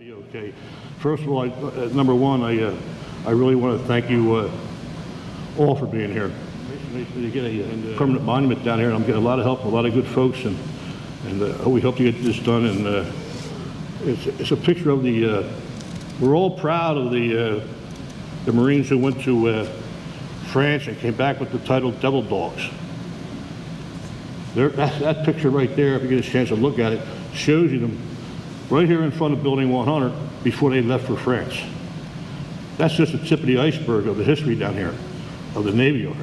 Okay. First of all, number one, I really want to thank you all for being here. You get a permanent monument down here, and I'm getting a lot of help from a lot of good folks, and we hope to get this done. And it's a picture of the. We're all proud of the Marines who went to France and came back with the title Devil Dogs. That picture right there, if you get a chance to look at it, shows you them right here in front of Building 100 before they left for France. That's just the tip of the iceberg of the history down here of the Navy Yard.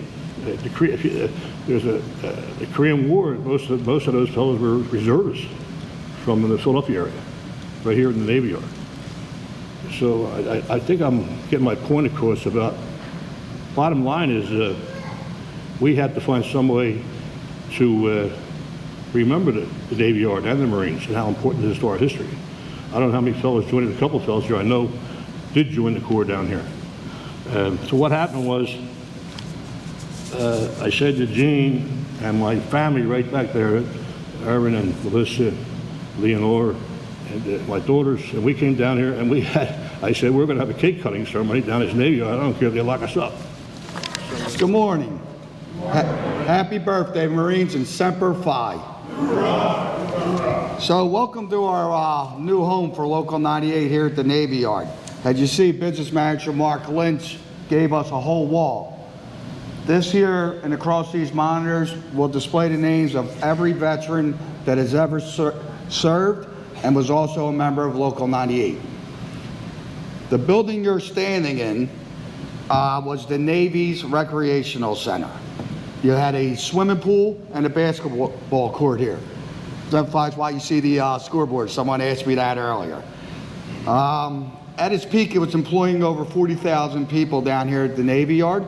The Korean War, most of those fellows were reservists from the Philadelphia area, right here in the Navy Yard. So I think I'm getting my point across about, bottom line is we have to find some way to remember the Navy Yard and the Marines and how important it is to our history. I don't know how many fellows joined, a couple of fellows here I know did join the Corps down here. So what happened was, I said to Gene and my family right back there, Irvin and Melissa, Leonore, and my daughters, and we came down here and I said, we're going to have a cake cutting ceremony down at this Navy Yard. I don't care if they lock us up. Good morning. Happy birthday, Marines, and Semper Fi. So welcome to our new home for Local 98 here at the Navy Yard. As you see, business manager Mark Lynch gave us a whole wall. This here and across these monitors will display the names of every veteran that has ever served and was also a member of Local 98. The building you're standing in was the Navy's recreational center. You had a swimming pool and a basketball court here. That's why you see the scoreboard. Someone asked me that earlier. At its peak, it was employing over 40,000 people down here at the Navy Yard.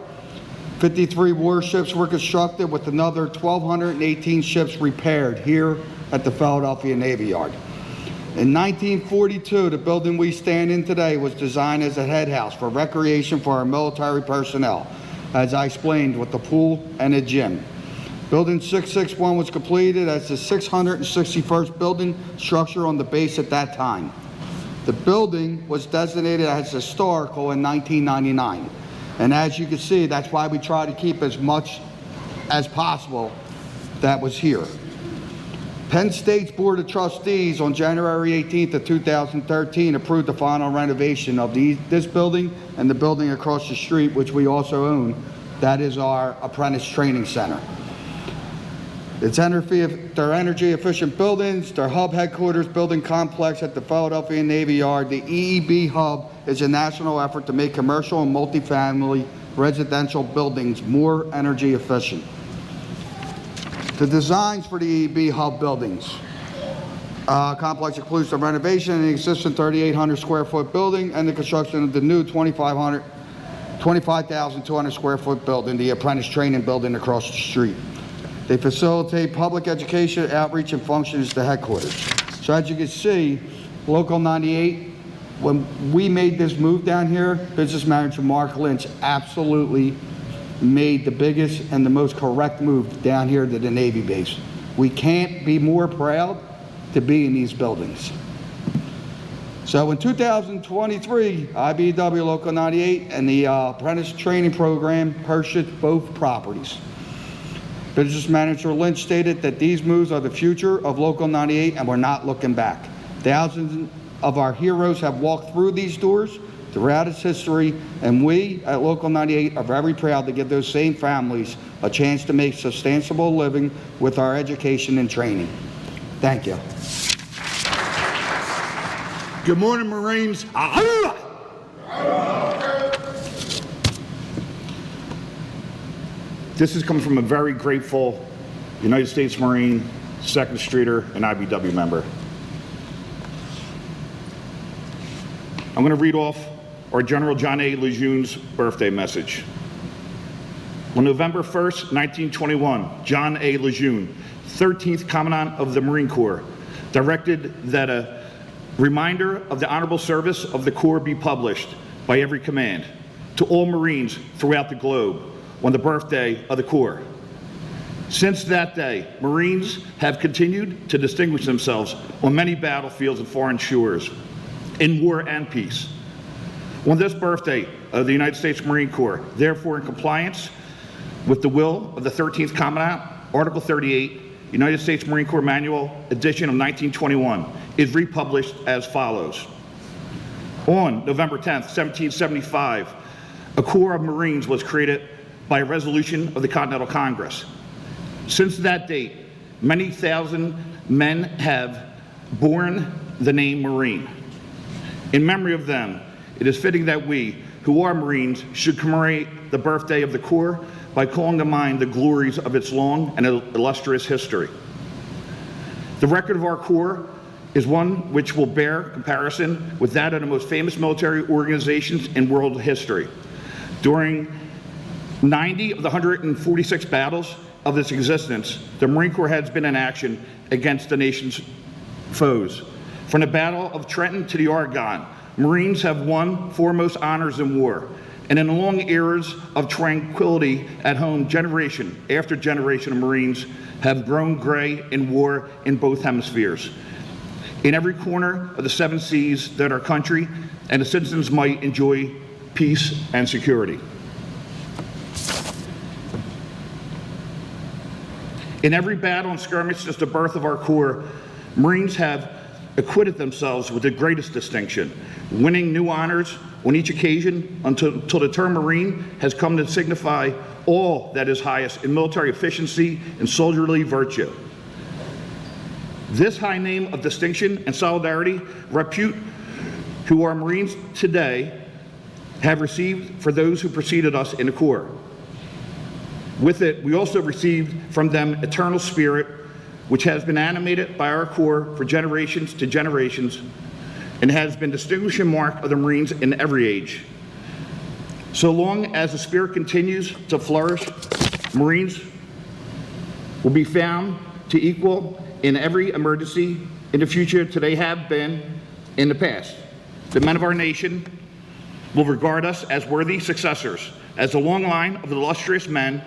53 warships were constructed with another 1,218 ships repaired here at the Philadelphia Navy Yard. In 1942, the building we stand in today was designed as a head house for recreation for our military personnel, as I explained, with the pool and a gym. Building 661 was completed as the 661st building structure on the base at that time. The building was designated as historical in 1999. And as you can see, that's why we try to keep as much as possible that was here. Penn State's Board of Trustees on January 18th of 2013 approved the final renovation of this building and the building across the street, which we also own. That is our apprentice training center. They're energy efficient buildings. Their hub headquarters building complex at the Philadelphia Navy Yard. The IBEW hub is a national effort to make commercial and multifamily residential buildings more energy efficient. The designs for the IBEW hub buildings complex includes the renovation of the existing 3,800 square foot building and the construction of the new 25,200 square foot building, the apprentice training building across the street. They facilitate public education, outreach, and function as the headquarters. So as you can see, Local 98, when we made this move down here, business manager Mark Lynch absolutely made the biggest and the most correct move down here to the Navy base. We can't be more proud to be in these buildings. So in 2023, IBEW Local 98 and the apprentice training program purchased both properties. Business manager Lynch stated that these moves are the future of Local 98 and we're not looking back. Thousands of our heroes have walked through these doors throughout its history, and we at Local 98 are very proud to give those same families a chance to make sustainable living with our education and training. Thank you. Good morning, Marines. This is coming from a very grateful United States Marine, 2nd Streeter, and IBEW member. I'm going to read off our General John A. Lejeune's birthday message. On November 1st, 1921, John A. Lejeune, 13th Commandant of the Marine Corps, directed that a reminder of the honorable service of the Corps be published by every command to all Marines throughout the globe on the birthday of the Corps. Since that day, Marines have continued to distinguish themselves on many battlefields and foreign shores. in war and peace. On this birthday of the United States Marine Corps, therefore in compliance with the will of the 13th Commandant, Article 38, United States Marine Corps Manual, edition of 1921, is republished as follows. On November 10th, 1775, a Corps of Marines was created by a resolution of the Continental Congress. Since that date, many thousand men have borne the name Marine. In memory of them, it is fitting that we, who are Marines, should commemorate the birthday of the Corps by calling to mind the glories of its long and illustrious history. The record of our Corps is one which will bear comparison with that of the most famous military organizations in world history. During 90 of the 146 battles of its existence, the Marine Corps has been in action against the nation's foes. From the Battle of Trenton to the Argonne, Marines have won foremost honors in war. And in the long eras of tranquility at home, generation after generation of Marines have grown gray in war in both hemispheres. In every corner of the 7 seas that our country and the citizens might enjoy peace and security. In every battle and skirmish since the birth of our Corps, Marines have acquitted themselves with the greatest distinction, winning new honors on each occasion until the term Marine has come to signify all that is highest in military efficiency and soldierly virtue. This high name of distinction and solidarity, repute, who are Marines today, have received for those who preceded us in the Corps. With it, we also received from them eternal spirit, which has been animated by our Corps for generations to generations, and has been distinguishing mark of the Marines in every age. So long as the spirit continues to flourish, Marines will be found to equal in every emergency in the future to they have been in the past. The men of our nation will regard us as worthy successors, as a long line of illustrious men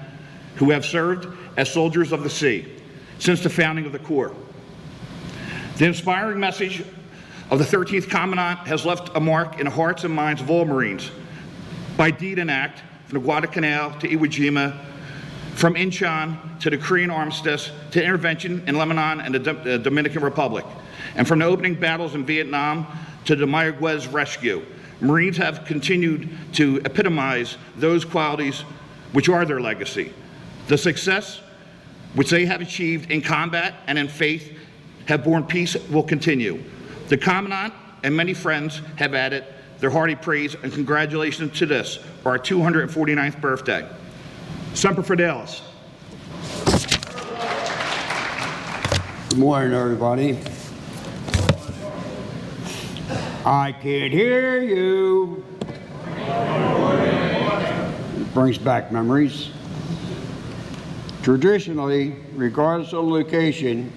who have served as soldiers of the sea since the founding of the Corps. The inspiring message of the 13th Commandant has left a mark in the hearts and minds of all Marines, by deed and act, from the Guadalcanal to Iwo Jima, from Incheon to the Korean armistice to intervention in Lebanon and the Dominican Republic, and from the opening battles in Vietnam to the Mayaguez rescue. Marines have continued to epitomize those qualities which are their legacy. The success which they have achieved in combat and in faith have borne peace will continue. The Commandant and many friends have added their hearty praise and congratulations to this, our 249th birthday. Semper Fidelis. Good morning, everybody. I can't hear you. It brings back memories. Traditionally, regardless of location,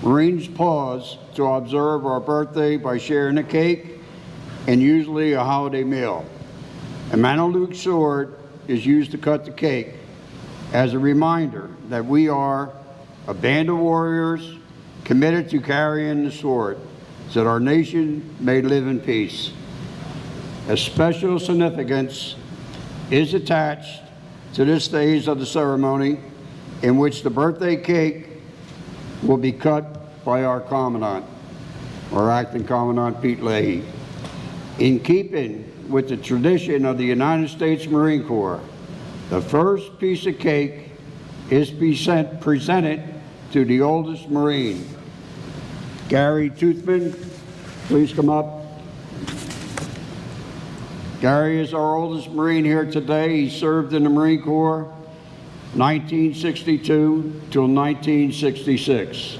Marines pause to observe our birthday by sharing a cake and usually a holiday meal. A Maniluk sword is used to cut the cake as a reminder that we are a band of warriors committed to carrying the sword so that our nation may live in peace. A special significance is attached to this phase of the ceremony in which the birthday cake will be cut by our Commandant, our Acting Commandant Pete Leahy. In keeping with the tradition of the United States Marine Corps, the first piece of cake is presented to the oldest Marine. Gary Toothman, please come up. Gary is our oldest Marine here today. He served in the Marine Corps 1962 till 1966.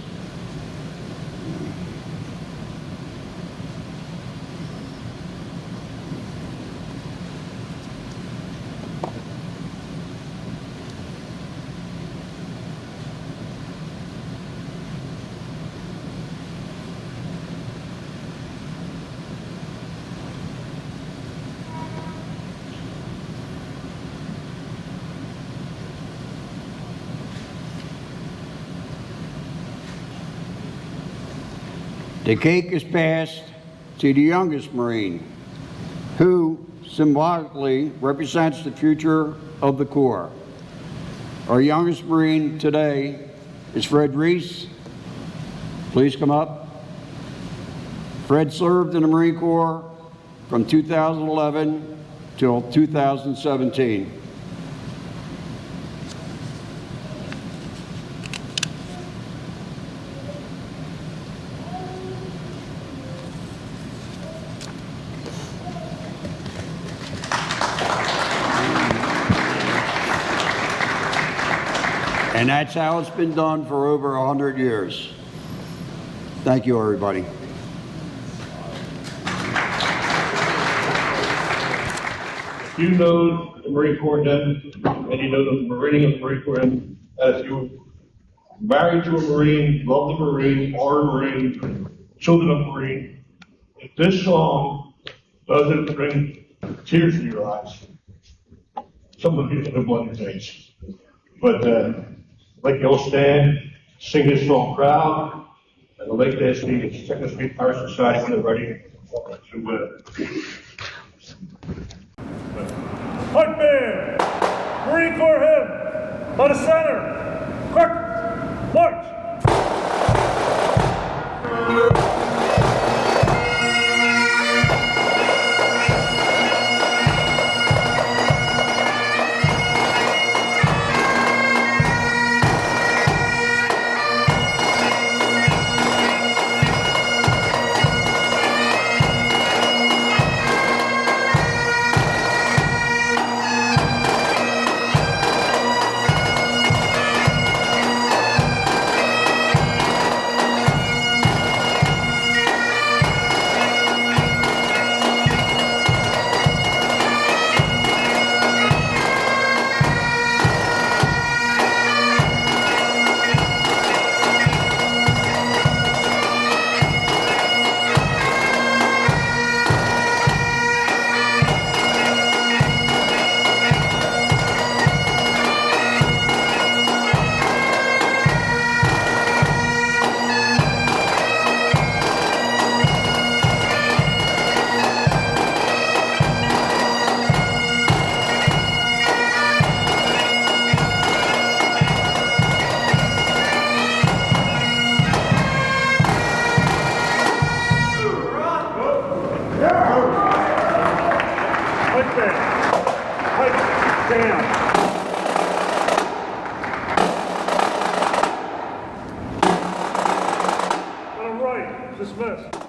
The cake is passed to the youngest Marine, who symbolically represents the future of the Corps. Our youngest Marine today is Fred Reese. Please come up. Fred served in the Marine Corps from 2011 till 2017. And that's how it's been done for over 100 years. Thank you, everybody. You know the Marine Corps then, and you know the Marine of the Marine Corps then, as you married to a Marine, love the Marine, are a Marine, children of a Marine. If this song doesn't bring tears to your eyes, some of you have blood in your face. But like you'll stand, sing this song proud, and the Lake Day Speed, Second Street Power Society when they're ready to Hunt band, Marine Corps hymn, by the center, quick, march. Down. On the right, dismiss.